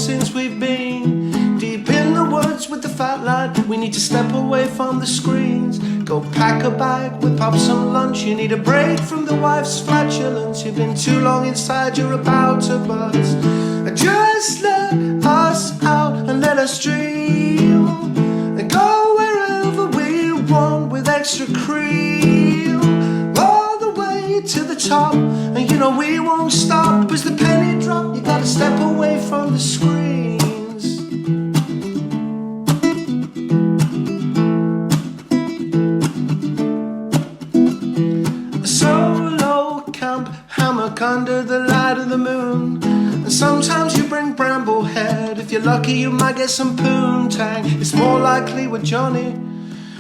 since we've been deep in the woods with the fat lad. We need to step away from the screens, go pack a bag, whip up some lunch. You need a break from the wife's flatulence. You've been too long inside, you're about to buzz. Just let us out and let us dream and go wherever we want with extra cream, all the way to the top. And you know we won't stop as the penny drop. You gotta step away from the screens. A solo camp hammock under the light of the moon. And sometimes you bring Bramblehead. If you're lucky you might get some poontang. It's more likely with Johnny.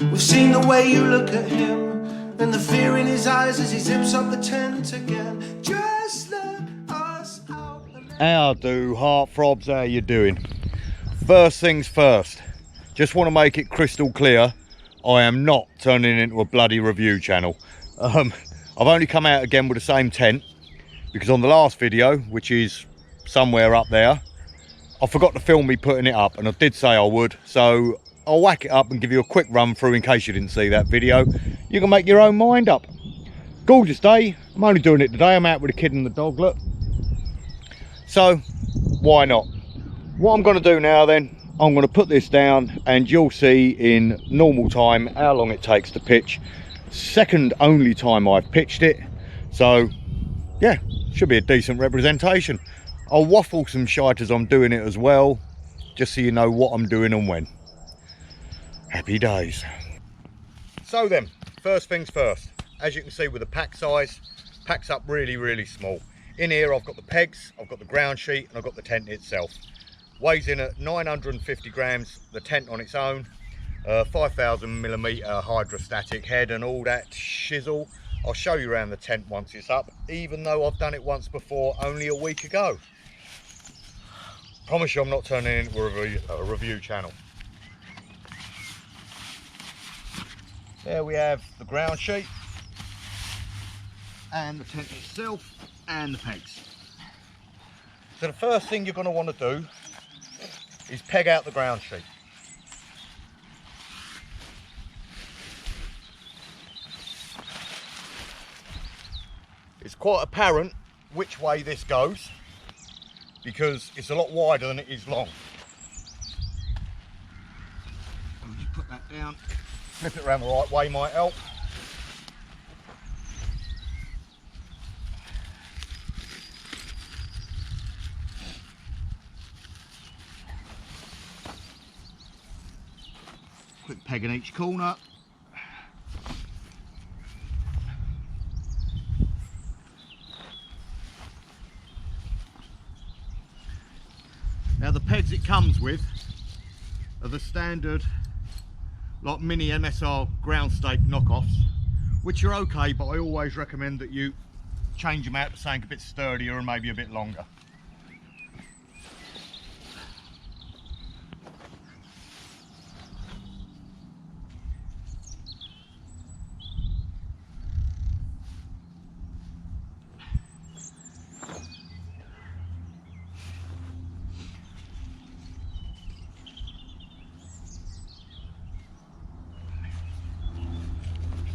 We've seen the way you look at him and the fear in his eyes as he zips up the tent again. Just let us out. How do heartthrobs, how you doing? First things first, just want to make it crystal clear, I am not turning into a bloody review channel. I've only come out again with the same tent because on the last video, which is somewhere up there, I forgot to film me putting it up, and I did say I would, so I'll whack it up and give you a quick run through in case you didn't see that video. You can make your own mind up. Gorgeous day. I'm only doing it today. I'm out with the kid and the dog, look. So why not? What I'm going to do now then, I'm going to put this down and you'll see in normal time how long it takes to pitch. Second only time I've pitched it, so yeah, should be a decent representation. I'll waffle some shite as I'm doing it as well, just so you know what I'm doing and when. Happy days. So then, first things first, as you can see with the pack size, packs up really small. In here I've got the pegs, I've got the ground sheet, and I've got the tent itself. Weighs in at 950 grams, the tent on its own, 5,000mm hydrostatic head and all that shizzle. I'll show you around the tent once it's up, even though I've done it once before only a week ago. Promise you I'm not turning into a review channel. There we have the ground sheet and the tent itself and the pegs. So the first thing you're going to want to do is peg out the ground sheet. It's quite apparent which way this goes because it's a lot wider than it is long. I'll just put that down. Flip it around the right way might help. Quick peg in each corner. Now the pegs it comes with are the standard like mini MSR ground stake knockoffs, which are okay, but I always recommend that you change them out to something a bit sturdier and maybe a bit longer.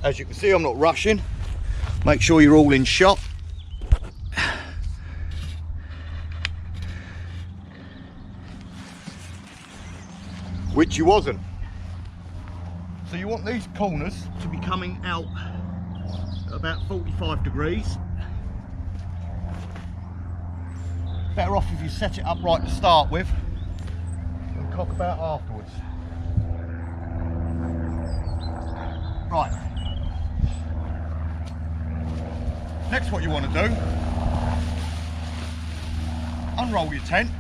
As you can see, I'm not rushing. Make sure you're all in shot. Which you wasn't. So you want these corners to be coming out at about 45 degrees. Better off if you set it up right to start with and cock about afterwards. Right. Next, what you want to do, unroll your tent,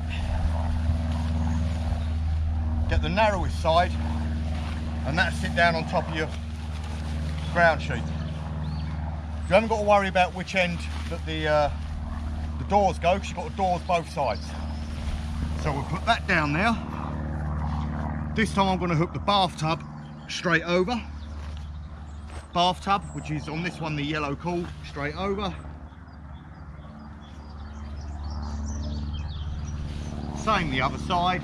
get the narrowest side, and that'll sit down on top of your ground sheet. You haven't got to worry about which end that the doors go, because you've got the doors both sides. So we'll put that down now. This time I'm going to hook the bathtub straight over. Bathtub, which is on this one the yellow cord, straight over. Same the other side.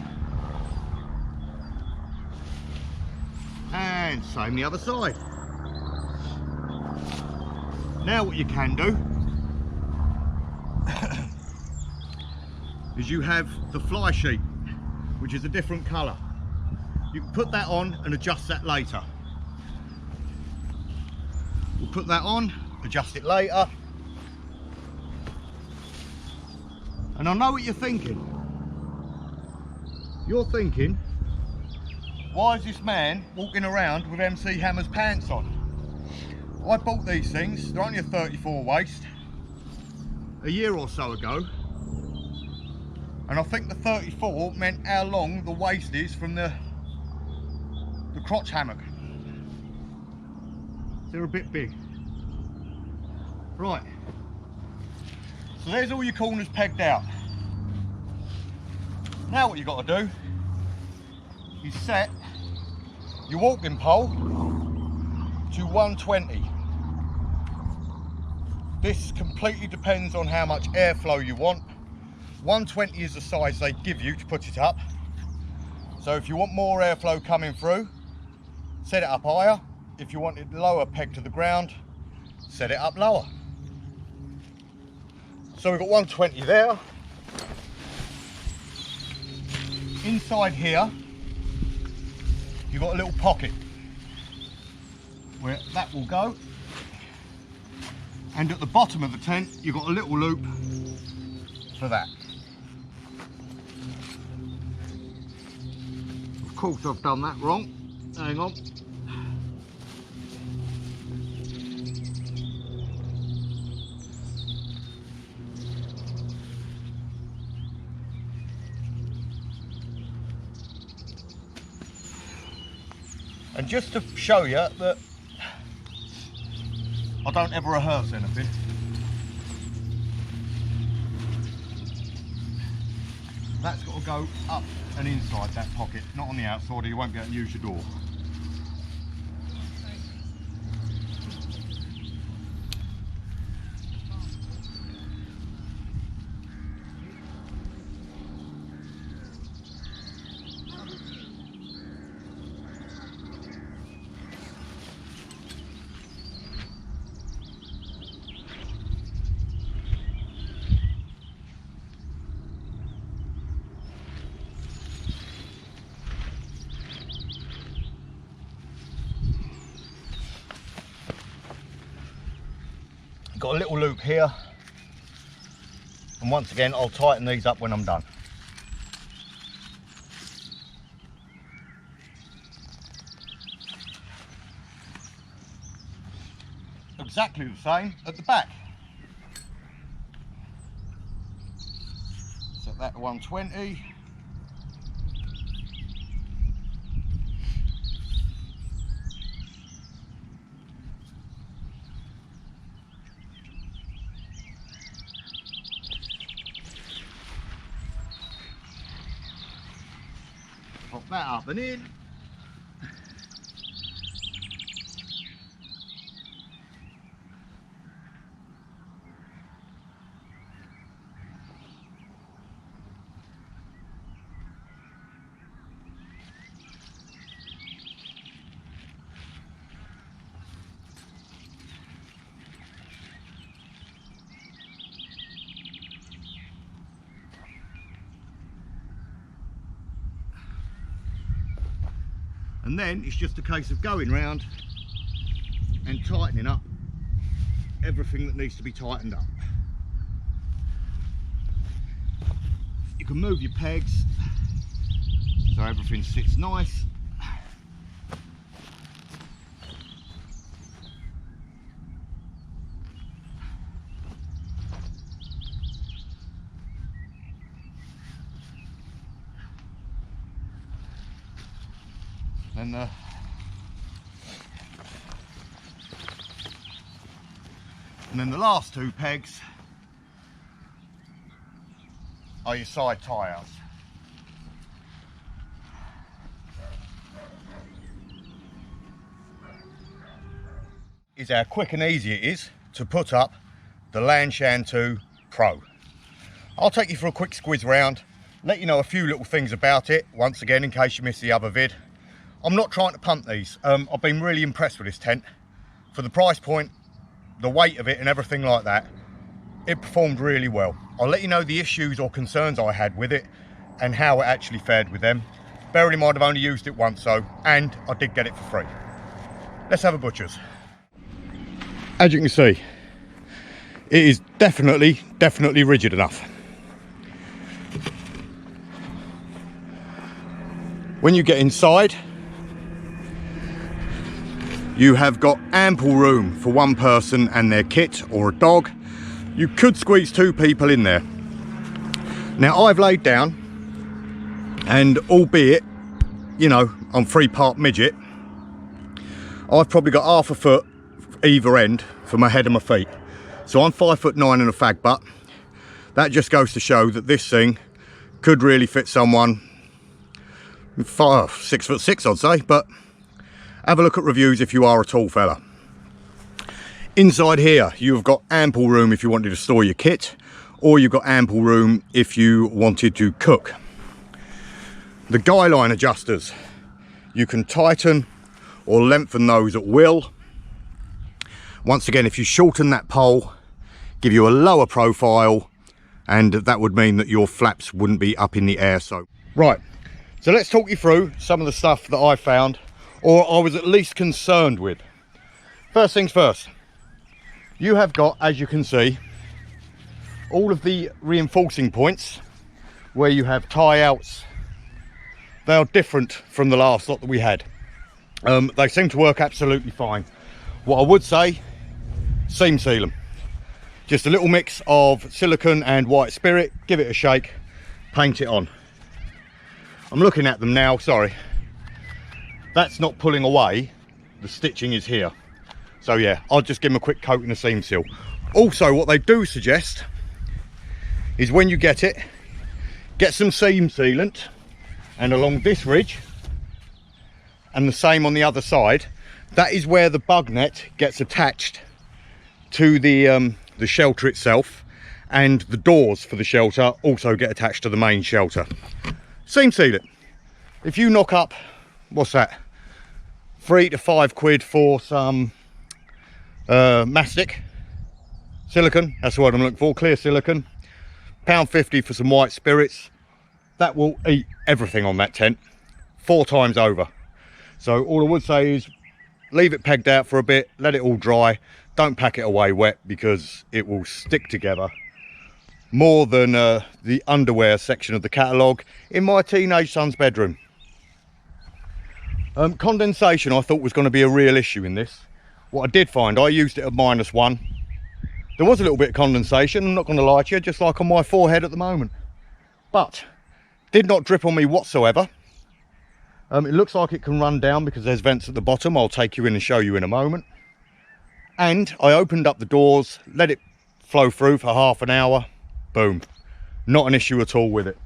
And same the other side. Now what you can do is you have the fly sheet, which is a different colour. You can put that on and adjust that later. We'll put that on, adjust it later. And I know what you're thinking. You're thinking, why is this man walking around with MC Hammer's pants on? I bought these things, they're only a 34 waist, a year or so ago. And I think the 34 meant how long the waist is from the crotch hammock. They're a bit big. Right, so there's all your corners pegged out. Now what you've got to do is set your walking pole to 120. This completely depends on how much airflow you want. 120 is the size they give you to put it up. So if you want more airflow coming through, set it up higher. If you want it lower, peg to the ground, set it up lower. So we've got 120 there. Inside here, you've got a little pocket where that will go. And at the bottom of the tent, you've got a little loop for that. Of course, I've done that wrong. Hang on. And just to show you that I don't ever rehearse anything, that's got to go up and inside that pocket, not on the outside, or you won't be able to use your door. Got a little loop here, and once again I'll tighten these up when I'm done. Exactly the same at the back. Set that to 120. Pop that up and in. And then it's just a case of going round and tightening up everything that needs to be tightened up. You can move your pegs so everything sits nice. And then the last two pegs are your side tyres. Is how quick and easy it is to put up the Lanshan 2 Pro. I'll take you for a quick squiz round, let you know a few little things about it, once again, in case you missed the other vid. I'm not trying to punt these. I've been really impressed with this tent. For the price point, the weight of it and everything like that, it performed really well. I'll let you know the issues or concerns I had with it and how it actually fared with them. Bearing in mind I've only used it once though, and I did get it for free. Let's have a butcher's. As you can see, it is definitely rigid enough. When you get inside, you have got ample room for one person and their kit or a dog. You could squeeze 2 people in there. Now I've laid down, and albeit, you know, I'm 3-part midget, I've probably got half a foot either end for my head and my feet. So I'm 5'9" and a fag butt. That just goes to show that this thing could really fit someone 6'6", I'd say, but have a look at reviews if you are a tall fella. Inside here, you've got ample room if you wanted to store your kit, or you've got ample room if you wanted to cook. The guy line adjusters, you can tighten or lengthen those at will. Once again, if you shorten that pole, give you a lower profile, and that would mean that your flaps wouldn't be up in the air. So right, so let's talk you through some of the stuff that I found, or I was at least concerned with. First things first, you have got, as you can see, all of the reinforcing points where you have tie outs. They are different from the last lot that we had. They seem to work absolutely fine. What I would say, seam seal them. Just a little mix of silicone and white spirit, give it a shake, paint it on. I'm looking at them now, sorry. That's not pulling away, the stitching is here. So yeah, I'll just give them a quick coat in a seam seal. Also, what they do suggest is when you get it, get some seam sealant, and along this ridge, and the same on the other side, that is where the bug net gets attached to the shelter itself, and the doors for the shelter also get attached to the main shelter. Seam seal it. If you knock up, what's that, 3 to 5 quid for some mastic silicone, that's what I'm looking for, clear silicone, £1.50 for some white spirits, that will eat everything on that tent 4 times over. So all I would say is leave it pegged out for a bit, let it all dry, don't pack it away wet because it will stick together more than the underwear section of the catalogue in my teenage son's bedroom. Condensation I thought was going to be a real issue in this. What I did find, I used it at -1. There was a little bit of condensation, I'm not going to lie to you, just like on my forehead at the moment. But did not drip on me whatsoever. It looks like it can run down because there's vents at the bottom. I'll take you in and show you in a moment. And I opened up the doors, let it flow through for half an hour. Boom. Not an issue at all with it.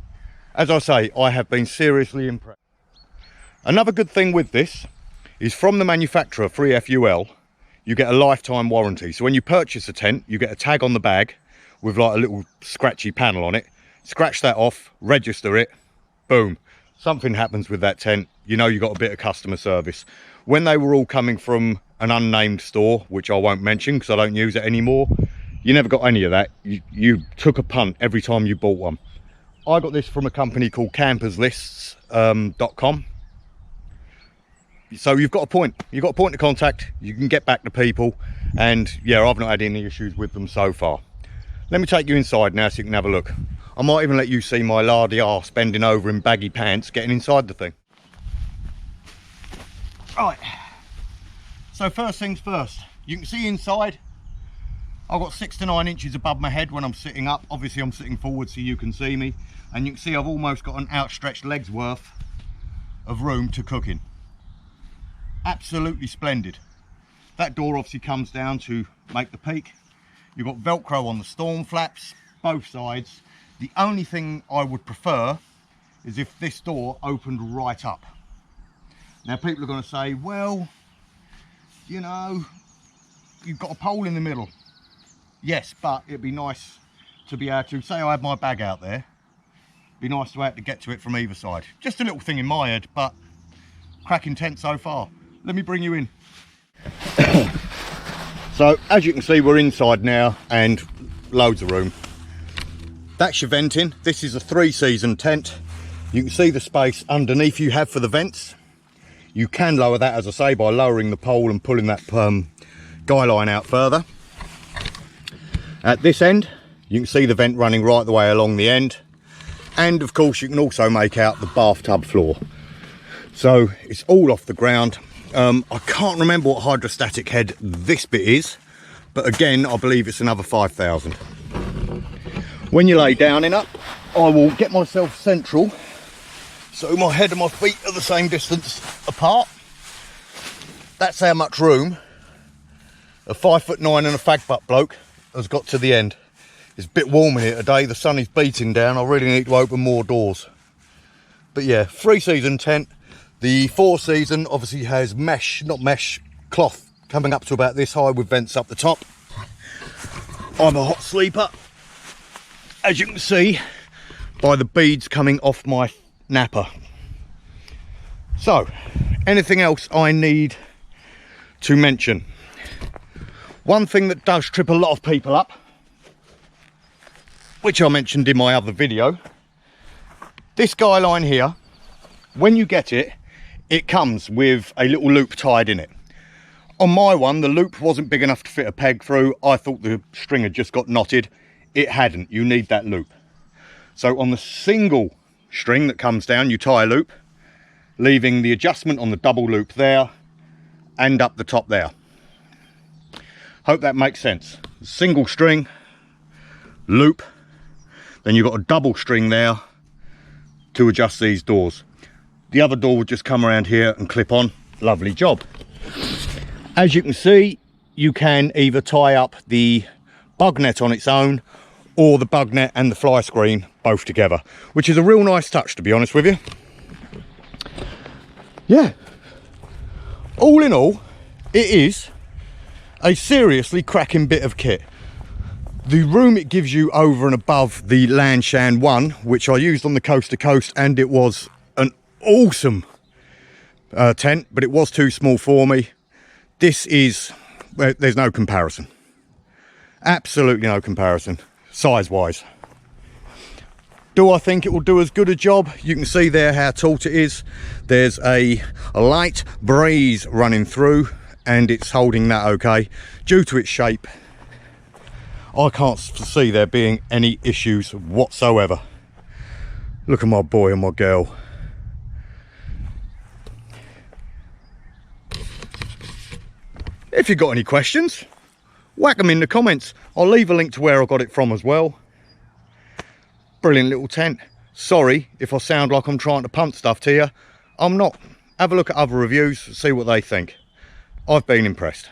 As I say, I have been seriously impressed. Another good thing with this is from the manufacturer, 3FUL, you get a lifetime warranty. So when you purchase a tent, you get a tag on the bag with like a little scratchy panel on it. Scratch that off, register it, boom. Something happens with that tent, you know you got a bit of customer service. When they were all coming from an unnamed store, which I won't mention because I don't use it anymore, you never got any of that. You took a punt every time you bought one. I got this from a company called camperslists.com. So you've got a point of contact, you can get back to people, and yeah, I've not had any issues with them so far. Let me take you inside now so you can have a look. I might even let you see my lardy arse bending over in baggy pants getting inside the thing. Right, so first things first, you can see inside I've got 6 to 9 inches above my head when I'm sitting up. Obviously I'm sitting forward so you can see me, and you can see I've almost got an outstretched leg's worth of room to cook in. Absolutely splendid. That door obviously comes down to make the peak. You've got Velcro on the storm flaps, both sides. The only thing I would prefer is if this door opened right up. Now people are going to say, well, you know, you've got a pole in the middle. Yes, but it'd be nice to be able to, say I had my bag out there, Be nice to have to get to it from either side. Just a little thing in my head, but cracking tent so far. Let me bring you in. So as you can see, we're inside now and loads of room. That's your venting. This is a 3-season tent. You can see the space underneath you have for the vents. You can lower that, as I say, by lowering the pole and pulling that guy line out further. At this end, you can see the vent running right the way along the end. And of course, you can also make out the bathtub floor. So it's all off the ground. I can't remember what hydrostatic head this bit is, but again, I believe it's another 5,000. When you lay down in it, I will get myself central, so my head and my feet are the same distance apart. That's how much room a 5'9" and a fag butt bloke has got to the end. It's a bit warm in here today, the sun is beating down, I really need to open more doors. But yeah, 3-season tent. The 4-season obviously has mesh, not mesh, cloth coming up to about this high with vents up the top. I'm a hot sleeper, as you can see by the beads coming off my napper. So, anything else I need to mention? One thing that does trip a lot of people up, which I mentioned in my other video, this guy line here, when you get it, it comes with a little loop tied in it. On my one, the loop wasn't big enough to fit a peg through. I thought the string had just got knotted. It hadn't. You need that loop. So on the single string that comes down, you tie a loop, leaving the adjustment on the double loop there and up the top there. Hope that makes sense. Single string, loop, then you've got a double string there to adjust these doors. The other door would just come around here and clip on. Lovely job. As you can see, you can either tie up the bug net on its own or the bug net and the fly screen both together, which is a real nice touch, to be honest with you. Yeah, all in all, it is a seriously cracking bit of kit. The room it gives you over and above the Lanshan one, which I used on the coast to coast, and it was an awesome tent, but it was too small for me. This is, there's no comparison. Absolutely no comparison, size-wise. Do I think it will do as good a job? You can see there how taut it is. There's a light breeze running through, and it's holding that okay. Due to its shape, I can't see there being any issues whatsoever. Look at my boy and my girl. If you've got any questions, whack them in the comments. I'll leave a link to where I got it from as well. Brilliant little tent. Sorry if I sound like I'm trying to punt stuff to you. I'm not. Have a look at other reviews, see what they think. I've been impressed.